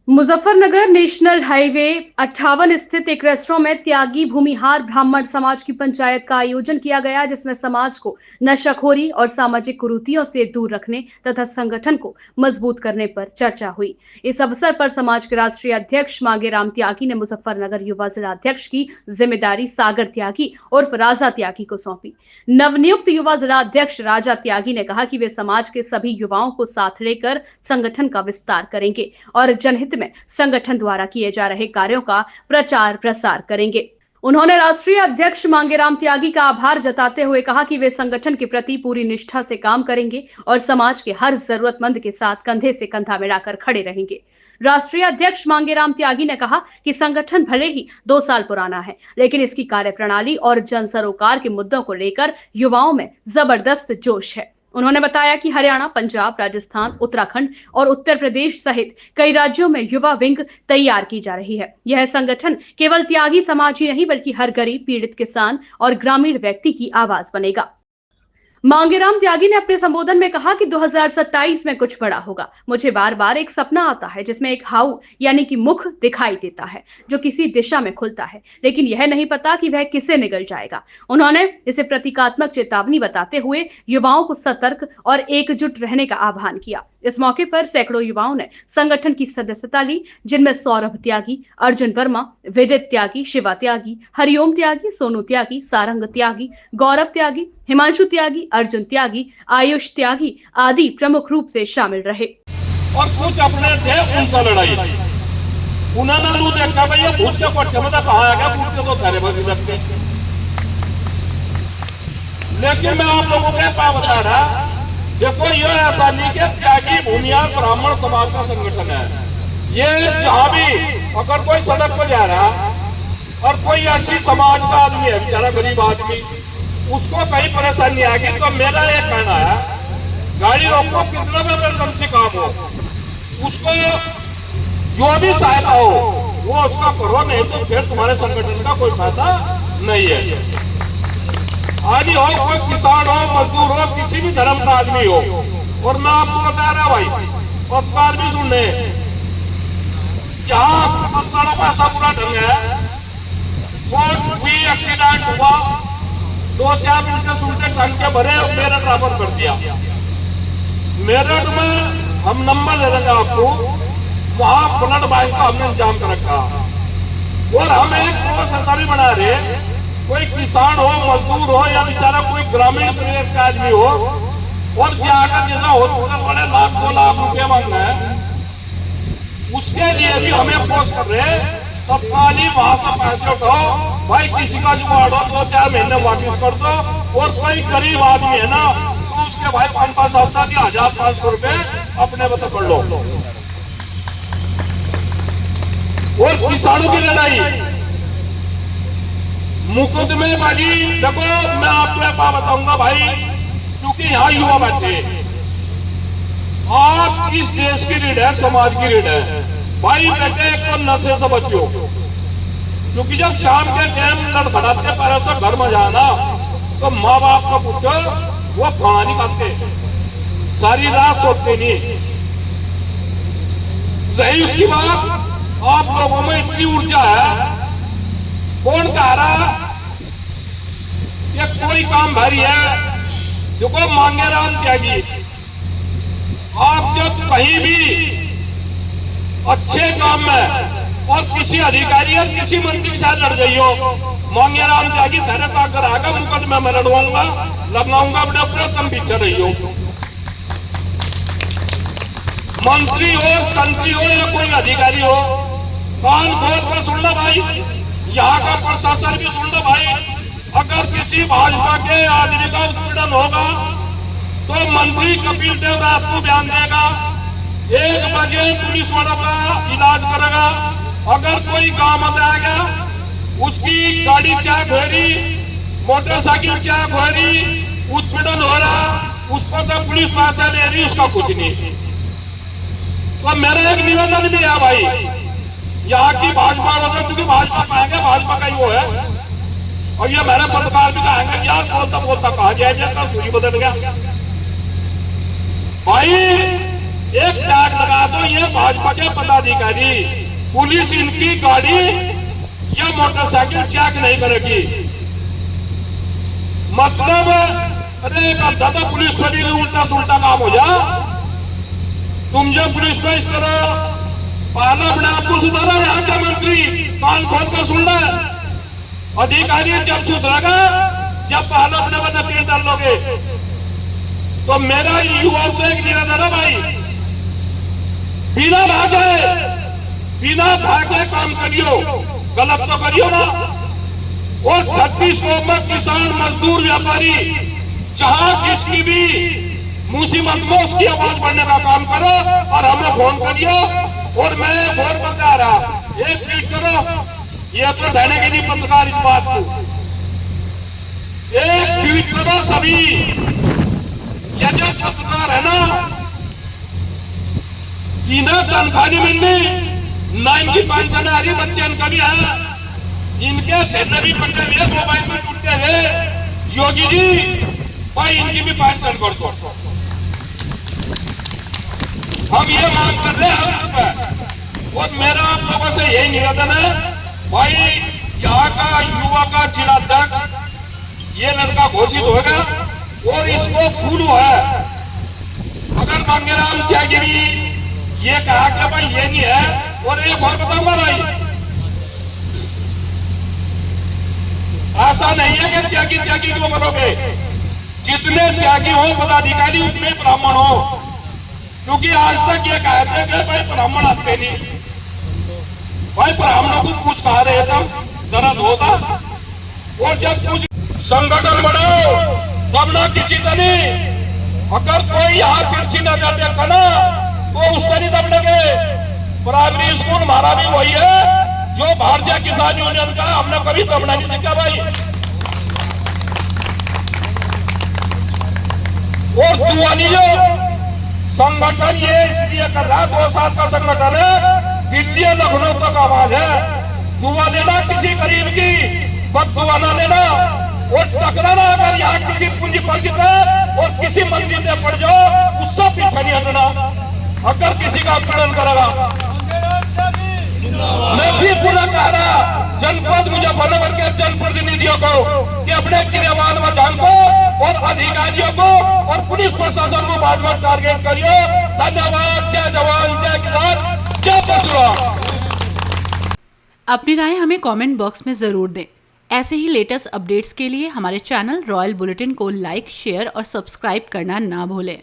Muzaffarnagar national highway 58 स्थित एक restaurant में त्यागी भूमिहार ब्राह्मण समाज की पंचायत का आयोजन किया गया, जिसमें समाज को नशाखोरी और सामाजिक कुरीतियों से दूर रखने तथा संगठन को मजबूत करने पर चर्चा हुई। इस अवसर पर समाज के राष्ट्रीय अध्यक्ष मांगेराम त्यागी ने मुजफ्फरनगर युवा जिला अध्यक्ष की जिम्मेदारी सागर त्यागी उर्फ राजा त्यागी को सौंपी। नवनियुक्त युवा जिला अध्यक्ष राजा त्यागी ने कहा कि वे समाज के सभी युवाओं को साथ लेकर संगठन का विस्तार करेंगे और जनहित में संगठन द्वारा किए जा रहे कार्यों का प्रचार प्रसार करेंगे। उन्होंने राष्ट्रीय अध्यक्ष मांगेराम त्यागी का आभार जताते हुए कहा कि वे संगठन के प्रति पूरी निष्ठा से काम करेंगे और समाज के हर जरूरतमंद के साथ कंधे से कंधा मिलाकर खड़े रहेंगे। राष्ट्रीय अध्यक्ष मांगेराम त्यागी ने कहा कि संगठन भले ही 2 साल पुराना है, लेकिन इसकी कार्यप्रणाली और जन सरोकार के मुद्दों को लेकर युवाओं में जबरदस्त जोश है। उन्होंने बताया कि हरियाणा, पंजाब, राजस्थान, उत्तराखंड और उत्तर प्रदेश सहित कई राज्यों में युवा विंग तैयार की जा रही है। यह संगठन केवल त्यागी समाज ही नहीं, बल्कि हर गरीब, पीड़ित किसान और ग्रामीण व्यक्ति की आवाज बनेगा। मांगेराम त्यागी ने अपने संबोधन में कहा कि 2027 में कुछ बड़ा होगा। मुझे बार बार एक सपना आता है जिसमें एक हाउ यानी कि मुख दिखाई देता है जो किसी दिशा में खुलता है, लेकिन यह नहीं पता कि वह किसे निगल जाएगा। उन्होंने इसे प्रतीकात्मक चेतावनी बताते हुए युवाओं को सतर्क और एकजुट रहने का आह्वान किया। इस मौके पर सैकड़ों युवाओं ने संगठन की सदस्यता ली, जिनमें सौरभ त्यागी, अर्जुन वर्मा, विदित त्यागी, शिवा त्यागी, हरिओम त्यागी, सोनू त्यागी, सारंग त्यागी, गौरव त्यागी, हिमांशु त्यागी, अर्जुन त्यागी, आयुष त्यागी आदि प्रमुख रूप से शामिल रहे। और कुछ अपने थे उनसे लड़ाई उन्होंने लू देखा भैया भूस के कोठे में कहा आ गया भूस के तो थारे बसी लगते। लेकिन मैं आप लोगों को क्या बता रहा, देखो ये ऐसा नहीं कि त्यागी भूमिहार ब्राह्मण समाज का संगठन है। ये जहां भी अगर कोई सड़क पर जा रहा और कोई ऐसी समाज का आदमी है, बेचारा गरीब आदमी, उसको कहीं परेशानी आ गई तो मेरा ये कहना है, गाड़ी रोको, कितना भी कम से काम हो, उसको जो भी सहायता हो वो उसका करो, नहीं तो फिर तुम्हारे संगठन का कोई फायदा नहीं है। आदि हो, कोई किसान हो, मजदूर हो, किसी भी धर्म का आदमी हो। और मैं आपको बता रहा भाई, पत्रकार भी सुनने, जहां पत्रकारों का ऐसा बुरा ढंग है, कोई भी एक्सीडेंट हुआ 2-4 मिनट सुनते ढंग के भरे मेरठ ट्रांसफर कर दिया। मेरठ में हम नंबर दे देंगे आपको, वहां ब्लड बैंक का हमने इंतजाम कर रखा। और हम एक प्रोसेस भी बना रहे, कोई किसान हो, मजदूर हो या बेचारा कोई ग्रामीण प्रदेश का आदमी हो और जाकर जैसा हॉस्पिटल वाले 1-2 लाख रुपए मांग रहे हैं, उसके लिए भी हमें पोस्ट कर रहे हैं। तत्कालीन वहां से पैसे उठाओ भाई, किसी का जुगाड़ हो 2-4 महीने वापिस कर दो। और कोई गरीब आदमी है ना तो उसके भाई 500-700 या 1,500 रुपए अपने बता कर लो। और किसानों की लड़ाई मुकदमेबाजी, देखो मैं आपको एक बात बताऊंगा भाई, क्योंकि यहाँ युवा बैठे, आप इस देश की रीढ़ है, समाज की रीढ़ है भाई। बेटे को नशे से बचियो, क्योंकि जब शाम के टाइम लड़खड़ाते पैरों से घर में जाना तो माँ बाप को पूछो, वो खाना नहीं खाते, सारी रात सोते नहीं। रही उसकी बात, आप लोगों में इतनी ऊर्जा है, कौन कह रहा ये कोई काम भारी है, जो को मांगेराम त्यागी। आप जब कहीं भी अच्छे काम में और किसी अधिकारी और किसी मंत्री के साथ लड़ जाइयो, मांगेराम त्यागी तेरे का अगर आगा मुकदमे में लड़वाऊंगा, लगाऊंगा, बड़े तुम पीछे रहियो। मंत्री हो, संतरी हो या कोई अधिकारी हो, कान खोल कर सुन लो भाई, यहाँ का प्रशासन भी सुन लो भाई। अगर किसी भाजपा के आदमी का उत्पीड़न होगा तो मंत्री कपिल देव रात को बयान देगा, 1 बजे पुलिस वालों का इलाज करेगा। अगर कोई गांव में जाएगा, उसकी गाड़ी चेक हो रही, मोटरसाइकिल चेक हो रही, उत्पीड़न हो रहा, उसको तो पुलिस पैसे ले रही, उसका कुछ नहीं। तो मेरा एक निवेदन भी है भाई, यहाँ की भाजपा हो, चूंकि भाजपा कहेंगे भाजपा का ही वो है, और ये मेरे पत्रकार भी कहेंगे यार बोलता बोलता कहा जाए सूरी बदल गया भाई। एक टैग लगा दो, ये भाजपा के पदाधिकारी, पुलिस इनकी गाड़ी या मोटरसाइकिल चेक नहीं करेगी। मतलब अरे दादा पुलिस पर भी उल्टा सुल्टा काम हो जा। तुम जो पुलिस पेश करो, पहला अपने आप को सुधारा। यहाँ का मंत्री कान खोल कर सुन रहा है। अधिकारी जब सुधरेगा जब पहला अपने पर नकेल डाल लोगे। तो मेरा युवाओं से एक निवेदन है भाई, बिना भागे काम करियो, गलत तो करियो ना। और 36 को में किसान मजदूर व्यापारी जहां जिसकी भी मुसीबत में उसकी आवाज बढ़ने का काम करो और हमें फोन करियो। और मैं और बता रहा, एक ट्वीट करो, ये तो देने के लिए पत्रकार इस बात को एक ट्वीट करो सभी। ये जो पत्रकार है ना, इन्हें तनख्वाह नहीं मिलनी, ना इनकी पेंशन आ रही, बच्चे इनका भी है, इनके धरने भी पट्टे हुए, मोबाइल भी टूटते हुए। योगी जी भाई इनकी भी पेंशन कर दो। हम ये मांग कर रहे हैं इस पर। और मेरा आप लोगों से यही निवेदन है भाई, यहाँ का युवा का जिलाध्यक्ष ये लड़का घोषित होगा और इसको फूल है। अगर मांगेराम त्यागी ये कहा कि भाई ये नहीं है। और एक और बताऊंगा भाई, ऐसा नहीं है कि त्यागी क्यों करोगे। जितने त्यागी हो पदाधिकारी उतने ब्राह्मण हो, क्योंकि आज तक ये कहते थे भाई ब्राह्मण आते नहीं। भाई ब्राह्मणों को कुछ कहा रहे तब दर्द होता। और जब कुछ संगठन बनाओ तब ना किसी तरह अगर कोई यहाँ तिरछी न जाते खाना तो उस तरह दब लगे। प्राइमरी स्कूल हमारा भी वही है जो भारतीय किसान यूनियन का, हमने कभी दबना नहीं सीखा भाई। और दुआनियों संगठन ये इसलिए कर रहा है, 2 साल का संगठन है, दिल्ली लखनऊ तक आवाज है। दुआ लेना किसी गरीब की, बद दुआ ना लेना। और टकराना अगर यहाँ किसी पूंजीपति पे और किसी मंदिर पे पड़ जाओ, उससे पीछे नहीं हटना। अगर किसी का अपहरण करेगा, मैं फिर पुनः कह रहा जनपद मुजफ्फरनगर के जनप्रतिनिधियों को कि अपने गिरेबान मचान को और अधिकारियों को और पुलिस प्रशासन को बाद में टारगेट करिए। धन्यवाद। जय जवान, जय किसान, जय परशुराम। अपनी राय हमें कमेंट बॉक्स में जरूर दें। ऐसे ही लेटेस्ट अपडेट्स के लिए हमारे चैनल रॉयल बुलेटिन को लाइक, शेयर और सब्सक्राइब करना ना भूलें।